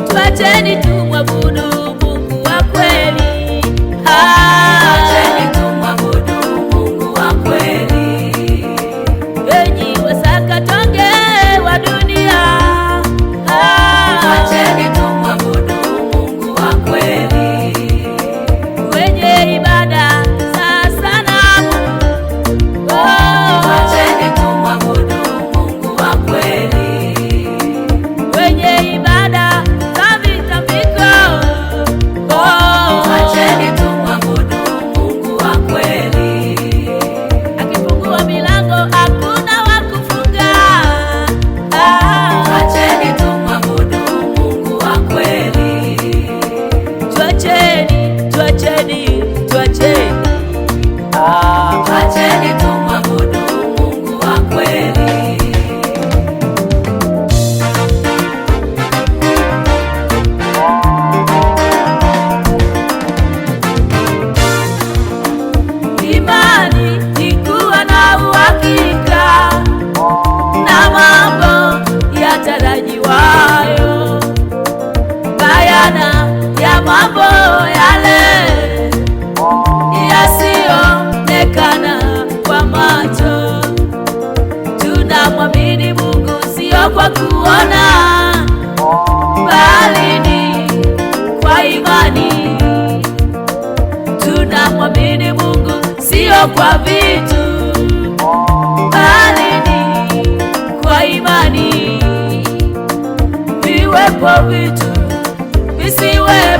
Tuacheni tumwabudu Mungu wa kweli. Tuacheni tumwabudu Mungu wa kweli. Enyi wasakatonge wa dunia. Tuacheni tumwabudu Mungu wa kweli. Wenye ibada sasa na Mungu. Tuacheni tumwabudu Mungu wa kweli. Wenye ibada za vitambiko. Tuacheni tumwabudu Mungu wa kweli. Akifungua milango hakuna wa kufunga. Tuacheni tumwabudu Mungu wa kweli. Tuacheni, tuacheni, tuacheni. Tuacheni tumwabudu Mungu wa kweli. Imani ni kuwa na uhakika na mambo yatarajiwayo, bayana ya mambo yale yasiyoonekana kwa macho. Tunamwamini Mungu sio kwa kuona, bali ni kwa imani. Tunamwamini Mungu sio kwa vitu, bali ni kwa imani. Viwepo vitu visiwe